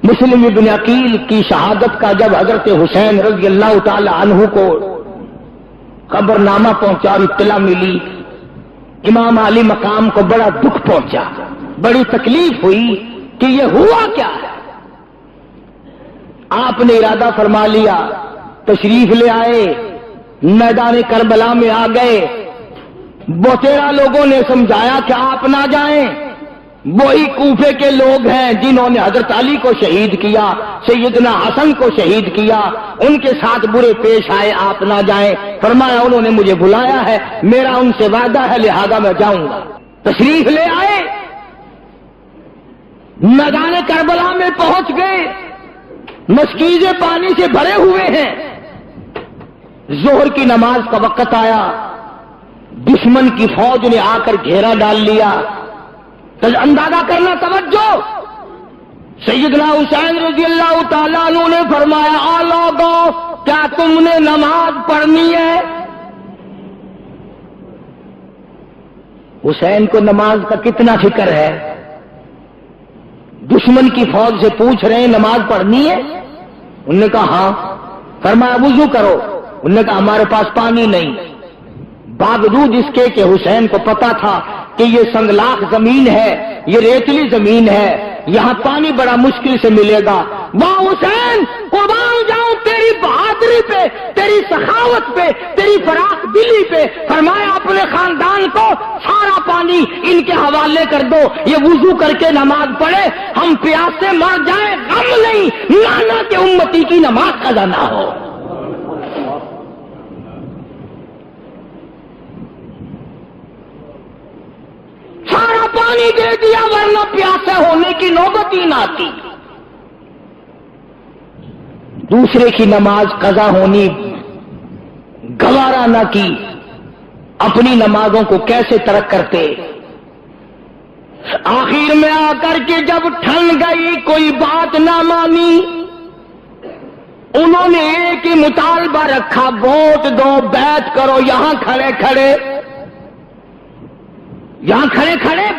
مسلم ابن عقیل کی شہادت کا جب حضرت حسین رضی اللہ تعالی عنہ کو خبرنامہ پہنچا اور اطلاع ملی، امام علی مقام کو بڑا دکھ پہنچا، بڑی تکلیف ہوئی کہ یہ ہوا کیا ہے۔ آپ نے ارادہ فرما لیا، تشریف لے آئے، میدان کربلا میں آ گئے۔ بہتیرا لوگوں نے سمجھایا کہ آپ نہ جائیں، وہی کوفے کے لوگ ہیں جنہوں نے حضرت علی کو شہید کیا، سیدنا حسن کو شہید کیا، ان کے ساتھ برے پیش آئے، آپ نہ جائیں۔ فرمایا انہوں نے مجھے بلایا ہے، میرا ان سے وعدہ ہے، لہذا میں جاؤں گا۔ تشریف لے آئے، میدان کربلا میں پہنچ گئے، مشکیزیں پانی سے بھرے ہوئے ہیں۔ ظہر کی نماز کا وقت آیا، دشمن کی فوج نے آ کر گھیرا ڈال لیا۔ اندازہ کرنا، توجہ، سیدنا حسین رضی اللہ تعالیٰ عنہ نے فرمایا، آ لوگوں، کیا تم نے نماز پڑھنی ہے؟ حسین کو نماز کا کتنا فکر ہے، دشمن کی فوج سے پوچھ رہے ہیں نماز پڑھنی ہے؟ انہوں نے کہا ہاں۔ فرمایا وضو کرو۔ انہوں نے کہا ہمارے پاس پانی نہیں، باوجود اس کے کہ حسین کو پتا تھا کہ یہ سنگلاخ زمین ہے، یہ ریتلی زمین ہے، یہاں پانی بڑا مشکل سے ملے گا۔ وہاں حسین قربان جاؤں تیری بہادری پہ، تیری سخاوت پہ، تیری فراخ دلی پہ۔ فرمایا اپنے خاندان کو سارا پانی ان کے حوالے کر دو، یہ وضو کر کے نماز پڑھے، ہم پیاس سے مر جائیں، غم نہیں، نانا کے امتی کی نماز قضا نہ ہو۔ سارا پانی دے دیا، ورنہ پیاسے ہونے کی نوبت ہی نہ آتی۔ دوسرے کی نماز قضا ہونی گوارا نہ کی، اپنی نمازوں کو کیسے ترک کرتے۔ آخر میں آ کر کے جب ٹھن گئی، کوئی بات نہ مانی، انہوں نے ایک ہی مطالبہ رکھا، ووٹ دو، بیعت کرو، یہاں کھڑے کھڑے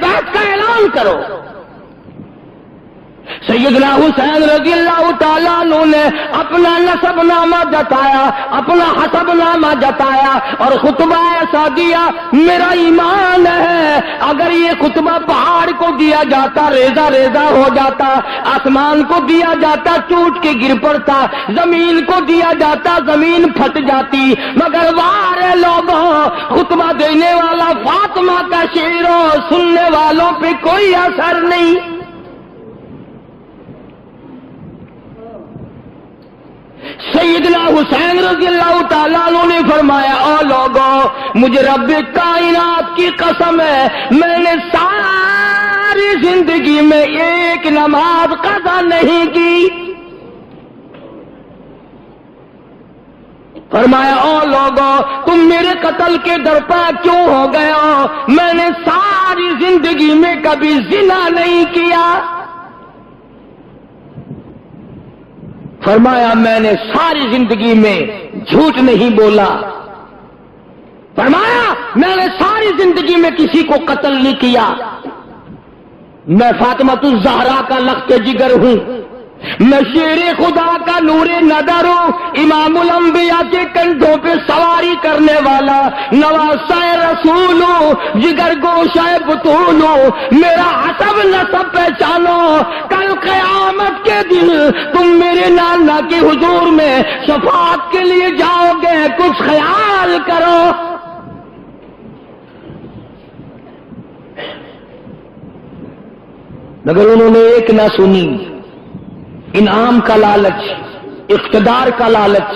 بیعت کا اعلان کرو۔ سیدنا حسین رضی اللہ تعالیٰ عنہ نے اپنا نسب نامہ جتایا، اپنا حسب نامہ جتایا اور خطبہ ایسا دیا، میرا ایمان ہے اگر یہ خطبہ پہاڑ کو دیا جاتا ریزہ ریزہ ہو جاتا، آسمان کو دیا جاتا ٹوٹ کے گر پڑتا، زمین کو دیا جاتا زمین پھٹ جاتی، مگر وارے لوگوں، خطبہ دینے والا فاطمہ کا شعر ہو، سننے والوں پہ کوئی اثر نہیں۔ سیدنا حسین رضی اللہ تعالیٰ عنہ نے فرمایا، او لوگوں، مجھے رب کائنات کی قسم ہے، میں نے ساری زندگی میں ایک نماز قضا نہیں کی۔ فرمایا، او لوگوں، تم میرے قتل کے درپا کیوں ہو گئے ہو؟ میں نے ساری زندگی میں کبھی زنا نہیں کیا۔ فرمایا میں نے ساری زندگی میں جھوٹ نہیں بولا۔ فرمایا میں نے ساری زندگی میں کسی کو قتل نہیں کیا۔ میں فاطمۃ الزہرا کا لخت جگر ہوں، میں شیر خدا کا نور نظر ہوں، امام الانبیاء کے کندھوں پہ سواری کرنے والا نواسہ رسول ہوں، جگر گوشہ بطول ہوں، میرا حسب نسب پہچانو، کل قیامت کے دن تم میرے نانا کے حضور میں شفاعت کے لیے جاؤ گے، کچھ خیال کرو۔ مگر انہوں نے ایک نہ سنی۔ انعام کا لالچ، اقتدار کا لالچ،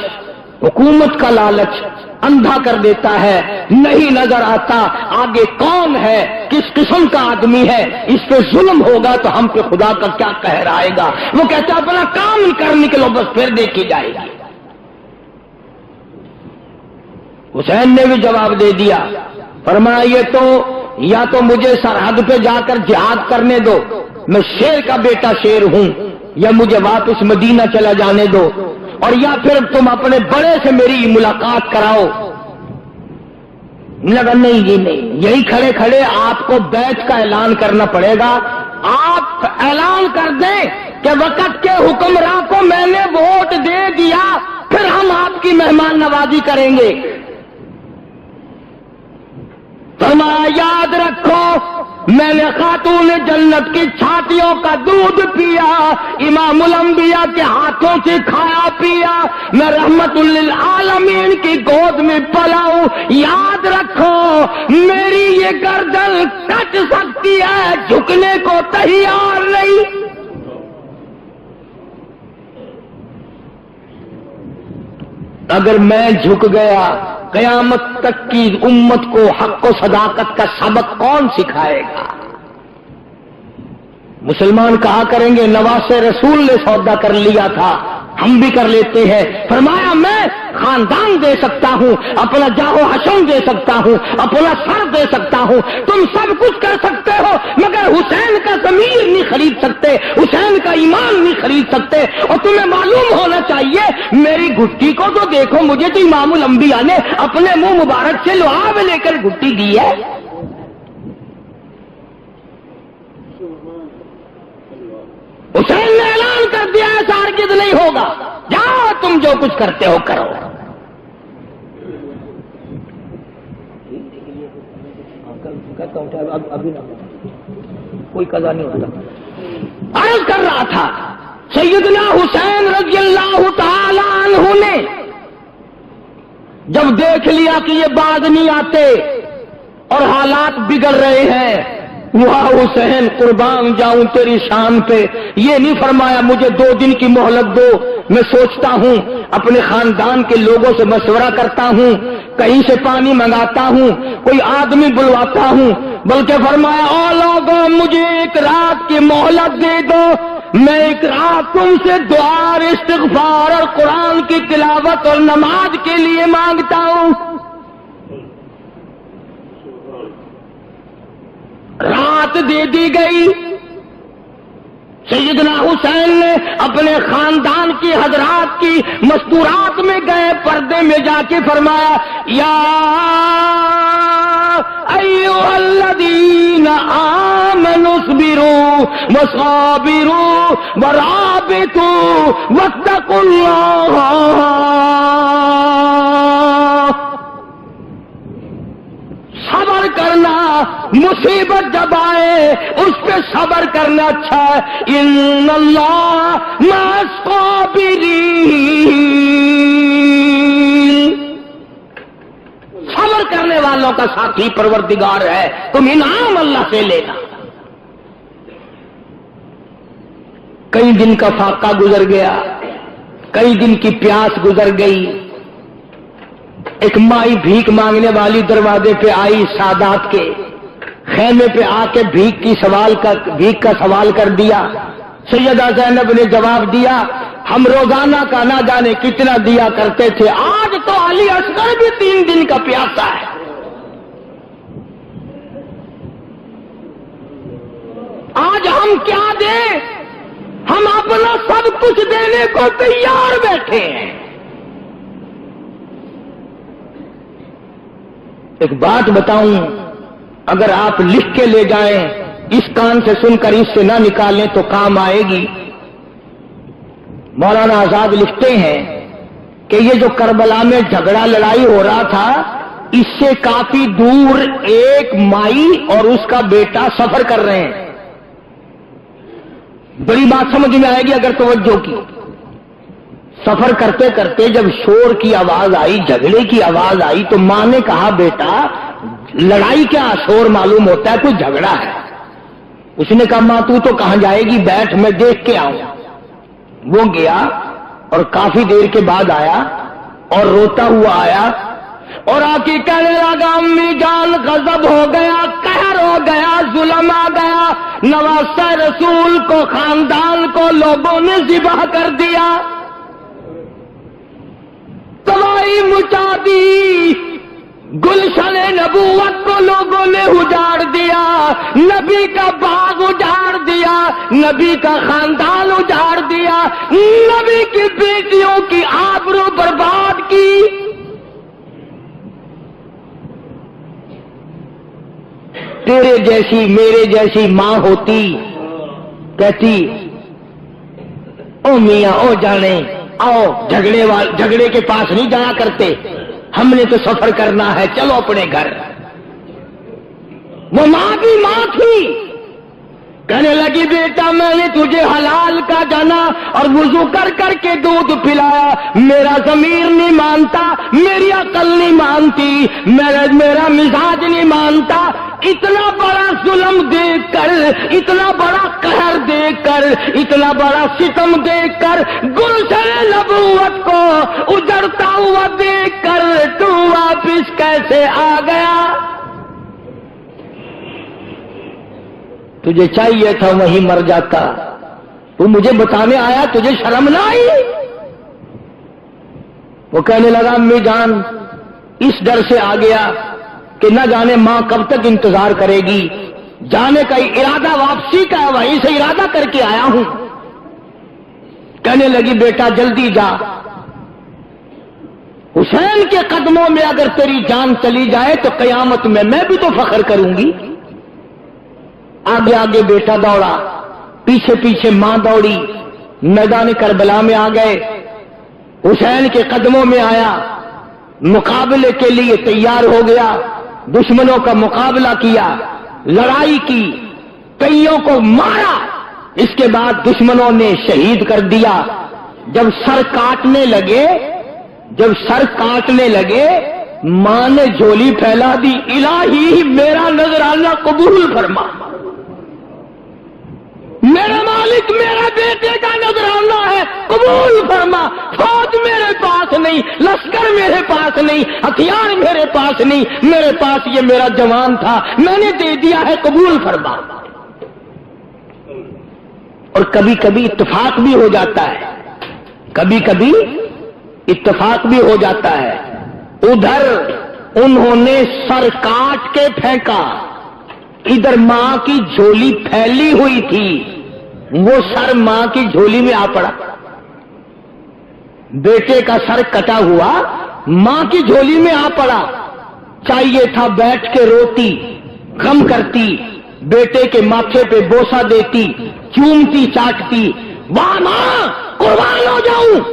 حکومت کا لالچ اندھا کر دیتا ہے، نہیں نظر آتا آگے کون ہے، کس قسم کا آدمی ہے، اس پہ ظلم ہوگا تو ہم پہ خدا کا کیا قہر آئے گا۔ وہ کہتا اپنا کام کر نکلو، بس پھر دیکھی جائے گی۔ حسین نے بھی جواب دے دیا، فرمایا یہ تو یا تو مجھے سرحد پہ جا کر جہاد کرنے دو، میں شیر کا بیٹا شیر ہوں، یا مجھے واپس مدینہ چلا جانے دو، اور یا پھر تم اپنے بڑے سے میری ملاقات کراؤ۔ لگا نہیں جی نہیں، یہی کھڑے کھڑے آپ کو بیعت کا اعلان کرنا پڑے گا۔ آپ اعلان کر دیں کہ وقت کے حکمراں کو میں نے ووٹ دے دیا، پھر ہم آپ کی مہمان نوازی کریں گے۔ فرمایا یاد رکھو میں نے خاتون جنت کی چھاتیوں کا دودھ پیا، امام الانبیاء کے ہاتھوں سے کھایا پیا، میں رحمت للعالمین کی گود میں پلا ہوں۔ یاد رکھو میری یہ گردن کٹ سکتی ہے، جھکنے کو تیار نہیں۔ اگر میں جھک گیا قیامت تک کی امت کو حق و صداقت کا سبق کون سکھائے گا؟ مسلمان کہا کریں گے نواز رسول نے سودا کر لیا تھا، ہم بھی کر لیتے ہیں۔ فرمایا میں خاندان دے سکتا ہوں، اپنا جاہ و حشم دے سکتا ہوں، اپنا سر دے سکتا ہوں، تم سب کچھ کر سکتے ہو، مگر حسین کا ضمیر نہیں خرید سکتے، حسین کا ایمان نہیں خرید سکتے۔ اور تمہیں معلوم ہونا چاہیے میری گھٹی کو تو دیکھو، مجھے تو امام الانبیاء نے اپنے منہ مبارک سے لعاب لے کر گھٹی دی ہے۔ حسین نے اعلان کر دیا ہے ہرگز نہیں ہوگا، جاؤ تم جو کچھ کرتے ہو کرو۔ ابھی کوئی قضا نہیں ہوتا۔ عرض کر رہا تھا سیدنا حسین رضی اللہ تعالی عنہ نے جب دیکھ لیا کہ یہ باز نہیں آتے اور حالات بگڑ رہے ہیں، واہ حسین قربان جاؤں تیری شان پہ، یہ نہیں فرمایا مجھے 2 دن کی مہلت دو، میں سوچتا ہوں، اپنے خاندان کے لوگوں سے مشورہ کرتا ہوں، کہیں سے پانی منگاتا ہوں، کوئی آدمی بلواتا ہوں، بلکہ فرمایا او لوگوں مجھے 1 رات کی مہلت دے دو، میں 1 رات تم سے دعا اور استغفار اور قرآن کی تلاوت اور نماز کے لیے مانگتا ہوں۔ رات دے دی گئی، سیدنا حسین نے اپنے خاندان کی حضرات کی مستورات میں گئے، پردے میں جا کے فرمایا یا ایھا الذین آمنوا اصبروا وصابروا ورابطوا واتقوا اللہ۔ صبر کرنا، مصیبت جب آئے اس پہ صبر کرنا اچھا ہے۔ ان اللہ مع الصابرین، صبر کرنے والوں کا ساتھی پروردگار ہے، تم انعام اللہ سے لینا۔ کئی دن کا فاقہ گزر گیا، کئی دن کی پیاس گزر گئی، ایک مائی بھیک مانگنے والی دروازے پہ آئی، سادات کے خیمے پہ آ کے بھیک کا سوال کر دیا۔ سیدہ زینب نے جواب دیا ہم روزانہ کا نہ جانے کتنا دیا کرتے تھے، آج تو علی اصغر بھی 3 دن کا پیاسا ہے۔ آج ہم کیا دیں؟ ہم اپنا سب کچھ دینے کو تیار بیٹھے ہیں۔ ایک بات بتاؤں، اگر آپ لکھ کے لے جائیں، اس کان سے سن کر اس سے نہ نکالیں تو کام آئے گی۔ مولانا آزاد لکھتے ہیں کہ یہ جو کربلا میں جھگڑا لڑائی ہو رہا تھا، اس سے کافی دور ایک مائی اور اس کا بیٹا سفر کر رہے ہیں۔ بڑی بات سمجھ میں آئے گی اگر توجہ کی۔ سفر کرتے کرتے جب شور کی آواز آئی، جھگڑے کی آواز آئی، تو ماں نے کہا بیٹا لڑائی کیا، شور معلوم ہوتا ہے کوئی جھگڑا ہے۔ اس نے کہا ماں تو کہاں جائے گی، بیٹھ میں دیکھ کے آؤں۔ وہ گیا اور کافی دیر کے بعد آیا اور روتا ہوا آیا اور آ کے کہنے لگا امی جان غضب ہو گیا، قہر ہو گیا، ظلم آ گیا، نواسہ رسول کو، خاندان کو لوگوں نے ذبح کر دیا، تباہی مچا دی، گلشن نبوت کو لوگوں نے اجاڑ دیا، نبی کا باغ اجاڑ دیا، نبی کا خاندان اجاڑ دیا، نبی کی بیٹیوں کی آبرو برباد کی۔ تیرے جیسی میرے جیسی ماں ہوتی، کہتی او میاں او جانے آؤ، جھگڑے کے پاس نہیں جایا کرتے، ہم نے تو سفر کرنا ہے، چلو اپنے گھر۔ وہ ماں کی ماں تھی، کہنے لگی بیٹا میں نے تجھے حلال کا جانا اور وضو کر کر کے دودھ پلایا، میرا ضمیر نہیں مانتا، میری عقل نہیں مانتی، میرا مزاج نہیں مانتا، اتنا بڑا ظلم دیکھ کر، اتنا بڑا قہر دیکھ کر، اتنا بڑا ستم دیکھ کر، گلشن نبوت کو اجڑتا ہوا دیکھ کر تو واپس کیسے آ گیا؟ تجھے چاہیے تھا وہیں مر جاتا، تو مجھے بتانے آیا، تجھے شرم نہ آئی؟ وہ کہنے لگا امی جان اس ڈر سے آ گیا کہ نہ جانے ماں کب تک انتظار کرے گی، جانے کا ارادہ واپسی کا ہے، وہیں سے ارادہ کر کے آیا ہوں۔ کہنے لگی بیٹا جلدی جا، حسین کے قدموں میں اگر تیری جان چلی جائے تو قیامت میں بھی تو فخر کروں گی۔ آگے آگے بیٹا دوڑا، پیچھے پیچھے ماں دوڑی، میدان کربلا میں آ گئے، حسین کے قدموں میں آیا، مقابلے کے لیے تیار ہو گیا، دشمنوں کا مقابلہ کیا، لڑائی کی، کئیوں کو مارا، اس کے بعد دشمنوں نے شہید کر دیا۔ جب سر کاٹنے لگے ماں نے جھولی پھیلا دی، الہی میرا نذرانہ قبول فرما، میرا مالک میرا بیٹے کا نذرانہ ہے، قبول فرما، فوج میرے پاس نہیں، لشکر میرے پاس نہیں، ہتھیار میرے پاس نہیں، میرے پاس یہ میرا جوان تھا، میں نے دے دیا ہے، قبول فرما۔ اور کبھی کبھی اتفاق بھی ہو جاتا ہے، کبھی کبھی اتفاق بھی ہو جاتا ہے۔ ادھر انہوں نے سر کاٹ کے پھینکا، ادھر ماں کی جھولی پھیلی ہوئی تھی، وہ سر ماں کی جھولی میں آ پڑا، بیٹے کا سر کٹا ہوا ماں کی جھولی میں آ پڑا۔ چاہیے تھا بیٹھ کے روتی، غم کرتی، بیٹے کے ماتھے پہ بوسہ دیتی، چومتی چاٹتی، واہ ماں قربان ہو جاؤں،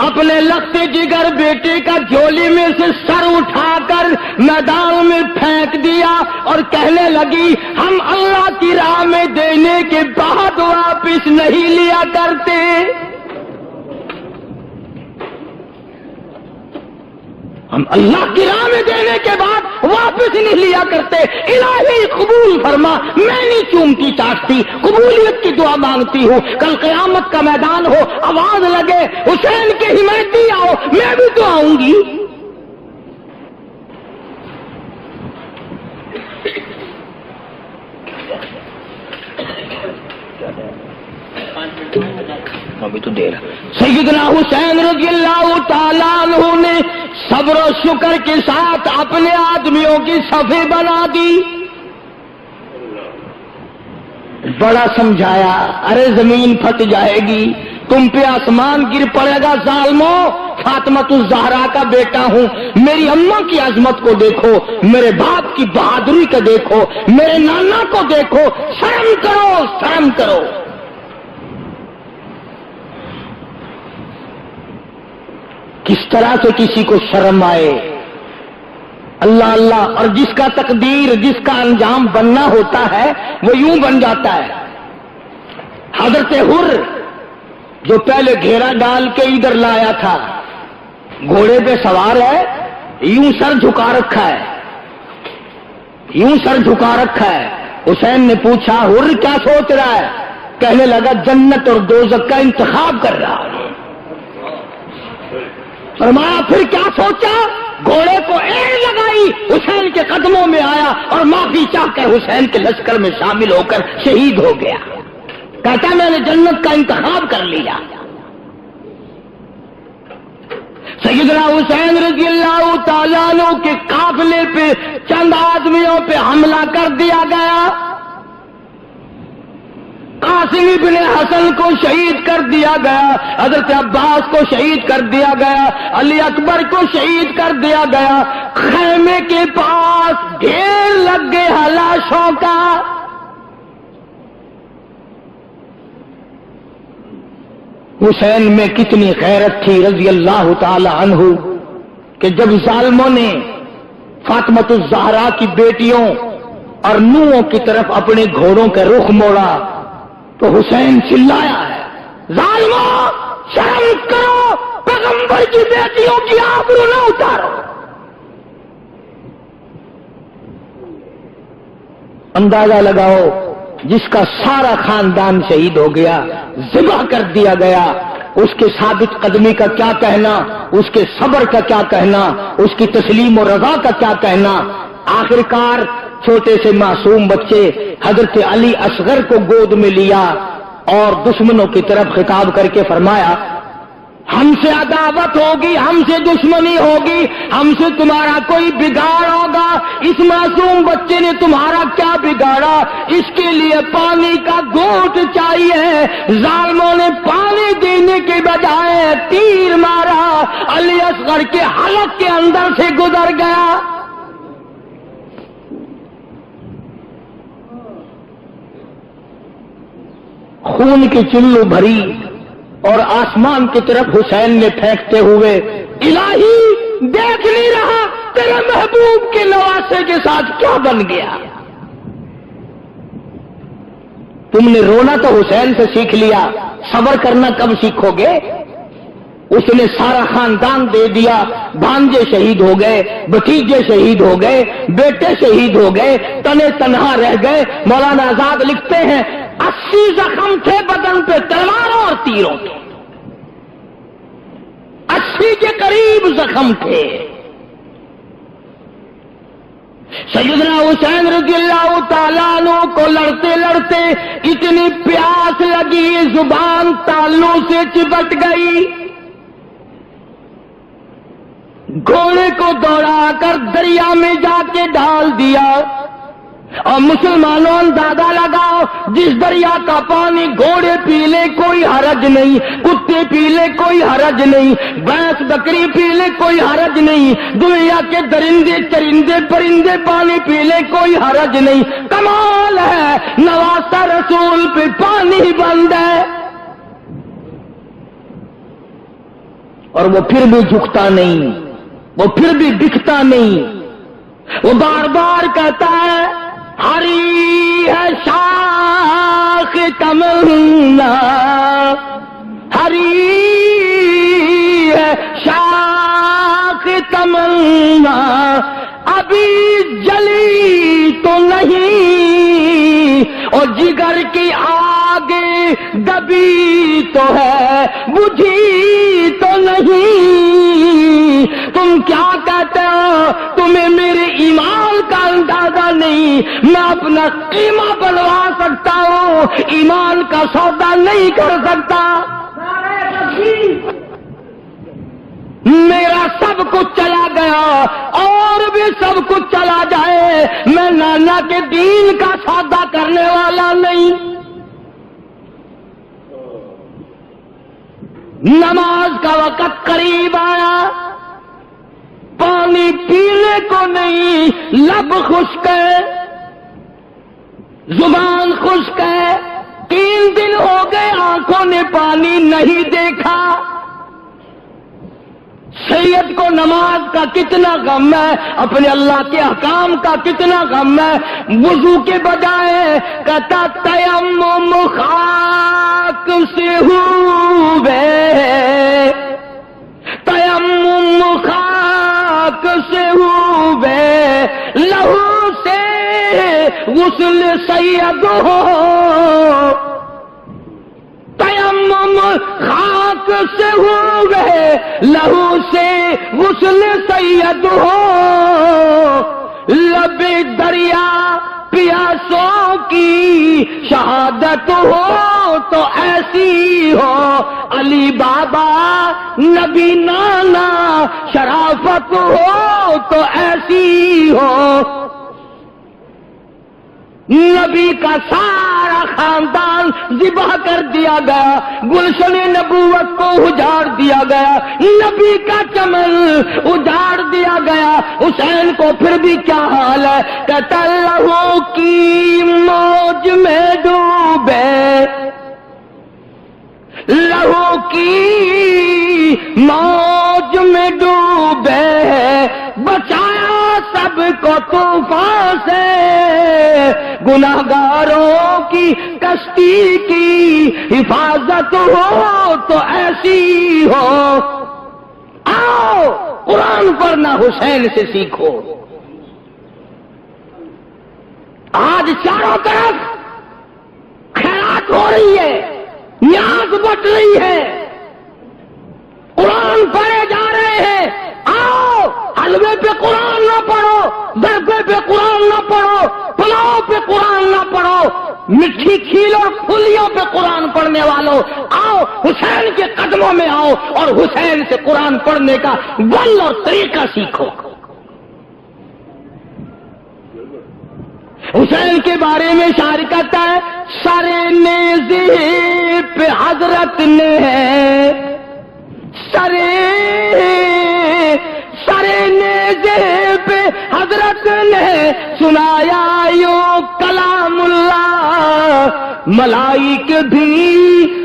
اپنے لگتے جگر بیٹے کا جھولی میں سے سر اٹھا کر میدان میں پھینک دیا اور کہنے لگی ہم اللہ کی راہ میں دینے کے بعد واپس نہیں لیا کرتے، ہم اللہ کی راہ میں دینے کے بعد واپس نہیں لیا کرتے، الہی قبول فرما، میں نہیں چومتی چاٹتی، قبولیت کی دعا مانگتی ہوں، کل قیامت کا میدان ہو، آواز لگے حسین کے حمایتی آؤ، میں بھی تو آؤں گی۔ ابھی تو دیر سیدنا حسین رضی اللہ تعالیٰ عنہ نے صبر و شکر کے ساتھ اپنے آدمیوں کی صفیں بنا دی، بڑا سمجھایا، ارے زمین پھٹ جائے گی، تم پہ آسمان گر پڑے گا ظالموں، فاطمہ الزہرا کا بیٹا ہوں، میری اماں کی عظمت کو دیکھو، میرے باپ کی بہادری کو دیکھو، میرے نانا کو دیکھو، شرم کرو شرم کرو۔ کس طرح سے کسی کو شرم آئے، اللہ اللہ، اور جس کا تقدیر، جس کا انجام بننا ہوتا ہے وہ یوں بن جاتا ہے۔ حضرت حر جو پہلے گھیرا ڈال کے ادھر لایا تھا، گھوڑے پہ سوار ہے، یوں سر جھکا رکھا ہے، یوں سر جھکا رکھا ہے۔ حسین نے پوچھا حر کیا سوچ رہا ہے؟ کہنے لگا جنت اور دوزخ کا انتخاب کر رہا ہوں۔ فرمایا پھر کیا سوچا؟ گھوڑے کو ایڑ لگائی، حسین کے قدموں میں آیا اور معافی چاہ کر حسین کے لشکر میں شامل ہو کر شہید ہو گیا۔ کہتا میں نے جنت کا انتخاب کر لیا۔ سیدنا حسین رضی اللہ تعالیٰ عنہ کے قافلے پہ چند آدمیوں پہ حملہ کر دیا گیا، قاسم ابن حسن کو شہید کر دیا گیا، حضرت عباس کو شہید کر دیا گیا، علی اکبر کو شہید کر دیا گیا۔ خیمے کے پاس ڈھیر لگ گئے لاشوں کا۔ حسین میں کتنی غیرت تھی رضی اللہ تعالی عنہ کہ جب ظالموں نے فاطمہ الزہرا کی بیٹیوں اور نوحوں کی طرف اپنے گھوڑوں کا رخ موڑا تو حسین چلایا ہے، ظالموں شرم کرو، پیغمبر کی بیٹیوں کی آبرو نہ اتارو۔ اندازہ لگاؤ، جس کا سارا خاندان شہید ہو گیا، ذبح کر دیا گیا، اس کے ثابت قدمی کا کیا کہنا، اس کے صبر کا کیا کہنا، اس کی تسلیم و رضا کا کیا کہنا۔ آخرکار چھوٹے سے معصوم بچے حضرت علی اصغر کو گود میں لیا اور دشمنوں کی طرف خطاب کر کے فرمایا، ہم سے عداوت ہوگی، ہم سے دشمنی ہوگی، ہم سے تمہارا کوئی بگاڑ ہوگا، اس معصوم بچے نے تمہارا کیا بگاڑا، اس کے لیے پانی کا گھونٹ چاہیے۔ ظالموں نے پانی دینے کے بجائے تیر مارا، علی اصغر کے حلق کے اندر سے گزر گیا۔ خون کی چلو بھری اور آسمان کی طرف حسین نے پھینکتے ہوئے، الہی دیکھ نہیں رہا تیرے محبوب کے نواسے کے ساتھ کیا بن گیا۔ تم نے رونا تو حسین سے سیکھ لیا، صبر کرنا کب سیکھو گے؟ اس نے سارا خاندان دے دیا، بھانجے شہید ہو گئے، بھتیجے شہید ہو گئے، بیٹے شہید ہو گئے، تنے تنہا رہ گئے۔ مولانا آزاد لکھتے ہیں 80 زخم تھے بدن پہ تلواروں اور تیروں کے، 80 کے قریب زخم تھے۔ سیدنا حسین رضی اللہ تعالیٰ عنہ کو لڑتے لڑتے اتنی پیاس لگی، زبان تالوں سے چپٹ گئی، گھوڑے کو دوڑا کر دریا میں جا کے ڈال دیا۔ اور مسلمانوں اندازہ لگاؤ، جس دریا کا پانی گھوڑے پی لے کوئی حرج نہیں، کتے پی لے کوئی حرج نہیں، بھینس بکری پی لے کوئی حرج نہیں، دنیا کے درندے چرندے پرندے پانی پی لے کوئی حرج نہیں۔ کمال ہے، نواسہ رسول پہ پانی بند ہے، اور وہ پھر بھی جھکتا نہیں، وہ پھر بھی بکتا نہیں، وہ بار بار کہتا ہے، ہری ہے شاخ تمنا، ہری ہے شاخ تمنا، ابھی جلی تو نہیں، اور جگر کی آگ دبی تو ہے، بجھی تو نہیں۔ تم کیا کہتے ہو؟ تمہیں میرے ایمان کا اندازہ نہیں، میں اپنا قیمہ بنوا سکتا ہوں، ایمان کا سودا نہیں کر سکتا۔ میرا سب کچھ چلا گیا اور بھی سب کچھ چلا جائے، میں نانا کے دین کا سودا کرنے والا نہیں۔ نماز کا وقت قریب آیا، پانی پینے کو نہیں، لب خشک ہے، زبان خشک ہے، 3 دن ہو گئے آنکھوں نے پانی نہیں دیکھا۔ سید کو نماز کا کتنا غم ہے، اپنے اللہ کے احکام کا کتنا غم ہے، وضو کے بجائے کہتا تیمم خاک سے ہوئے، تیمم خاک سے ہوئے، لہو سے غسل سید ہو، تیمم خاک سے ہوئے، لہو سے غسل سید ہو، لب دریا پیاسوں کی شہادت ہو تو ایسی ہو، علی بابا نبی نانا شرافت ہو تو ایسی ہو۔ نبی کا سارا خاندان ذبح کر دیا گیا، گلشن نبوت کو اجاڑ دیا گیا، نبی کا چمن اجاڑ دیا گیا۔ حسین کو پھر بھی کیا حال ہے، کہتا لہو کی موج میں ڈوبے، لہو کی کو طوفان سے گناہگاروں کی کشتی کی حفاظت ہو تو ایسی ہو. آؤ قرآن پڑھنا حسین سے سیکھو. آج چاروں طرف خیرات ہو رہی ہے, نیاز بٹ رہی ہے, قرآن پڑھے جا رہے ہیں. آؤ حلوے پہ قرآن نہ پڑھو, دربے پہ قرآن نہ پڑھو, پلاؤ پہ قرآن نہ پڑھو, مٹھی کھیل اور پھلیوں پہ قرآن پڑھنے والوں آؤ حسین کے قدموں میں آؤ اور حسین سے قرآن پڑھنے کا ول اور طریقہ سیکھو. حسین کے بارے میں شاعر کہتا ہے سرے نیزے پہ حضرت نے سرے نیزے پہ حضرت نے سنایا یوں کلام اللہ, ملائک بھی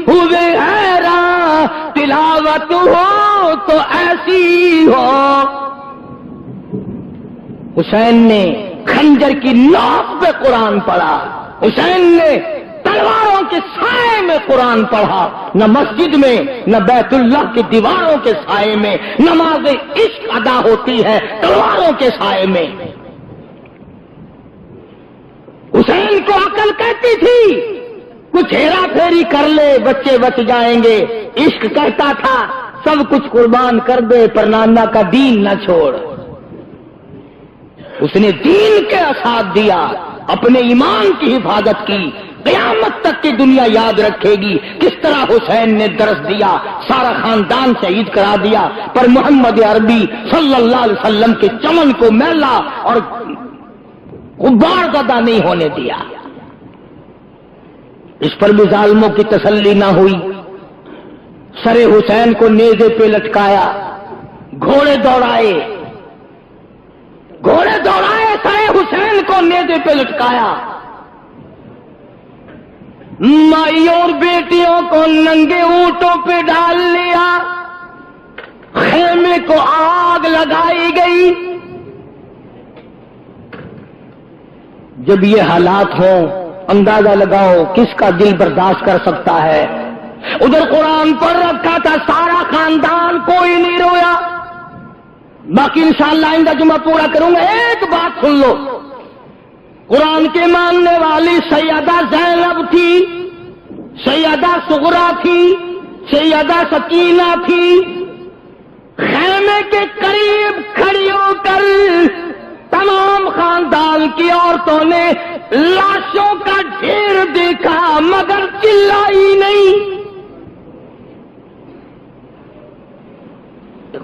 ہوئے حیران, تلاوت ہو تو ایسی ہو. حسین نے خنجر کی نوک پہ قرآن پڑھا, حسین نے تلواروں کے سائے میں قرآن پڑھا. نہ مسجد میں نہ بیت اللہ کی دیواروں کے سائے میں نماز عشق ادا ہوتی ہے تلواروں کے سائے میں. حسین کو عقل کہتی تھی کچھ ہیرا پھیری کر لے بچے بچ جائیں گے. عشق کہتا تھا سب کچھ قربان کر دے پر نانا کا دین نہ چھوڑ. اس نے دین کے ساتھ دیا, اپنے ایمان کی حفاظت کی. قیامت تک کی دنیا یاد رکھے گی کس طرح حسین نے درس دیا, سارا خاندان شہید کرا دیا, پر محمد عربی صلی اللہ علیہ وسلم کے چمن کو میلا اور غبار زدہ نہیں ہونے دیا. اس پر بھی ظالموں کی تسلی نہ ہوئی. سر حسین کو نیزے پہ لٹکایا, گھوڑے دوڑائے سر حسین کو نیزے پہ لٹکایا. مائیوں اور بیٹیوں کو ننگے اونٹوں پہ ڈال لیا, خیمے کو آگ لگائی گئی. جب یہ حالات ہوں اندازہ لگاؤ کس کا دل برداشت کر سکتا ہے. ادھر قرآن پڑھ رکھا تھا سارا خاندان, کوئی نہیں رویا. باقی انشاءاللہ آئندہ جمعہ پورا کروں گا. ایک بات سن لو, قرآن کے ماننے والی سیدہ زینب تھی, سیدہ صغرا تھی, سیدہ سکینہ تھی. خیمے کے قریب کھڑی ہو کر تمام خاندان کی عورتوں نے لاشوں کا ڈھیر دیکھا مگر چلائی نہیں.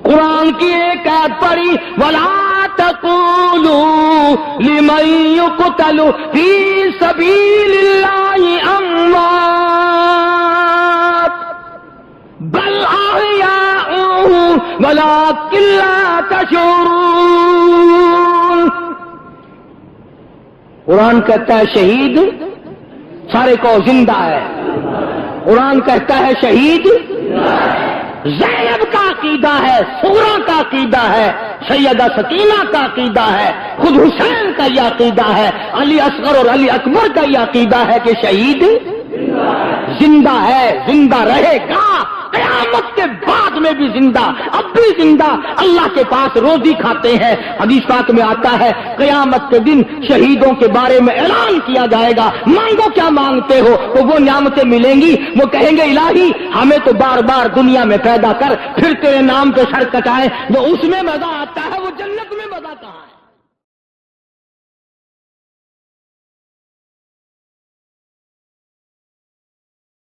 قرآن کی ایک آیت پڑھی وَلَا تَقُولُوا لِمَن يُقْتَلُ فِي سَبِيلِ اللَّهِ أَمْوَاتٌ بَلْ أَحْيَاءٌ وَلَكِن لَّا تَشْعُرُونَ. قرآن کہتا ہے شہید سارے کو زندہ ہے. قرآن کہتا ہے شہید زینب کا عقیدہ ہے, صغرا کا عقیدہ ہے, سیدہ سکینہ کا عقیدہ ہے, خود حسین کا یہ عقیدہ ہے, علی اصغر اور علی اکبر کا یہ عقیدہ ہے کہ شہید زندہ ہے, زندہ رہے گا, قیامت کے بعد میں بھی زندہ, اب بھی زندہ, اللہ کے پاس روزی کھاتے ہیں. حدیث پاک میں آتا ہے قیامت کے دن شہیدوں کے بارے میں اعلان کیا جائے گا مانگو کیا مانگتے ہو, تو وہ نعمتیں ملیں گی. وہ کہیں گے الہی ہمیں تو بار بار دنیا میں پیدا کر پھر تیرے نام پہ سر کٹائے. جو اس میں مزہ آتا ہے وہ جنت میں مزہ کہاں ہے.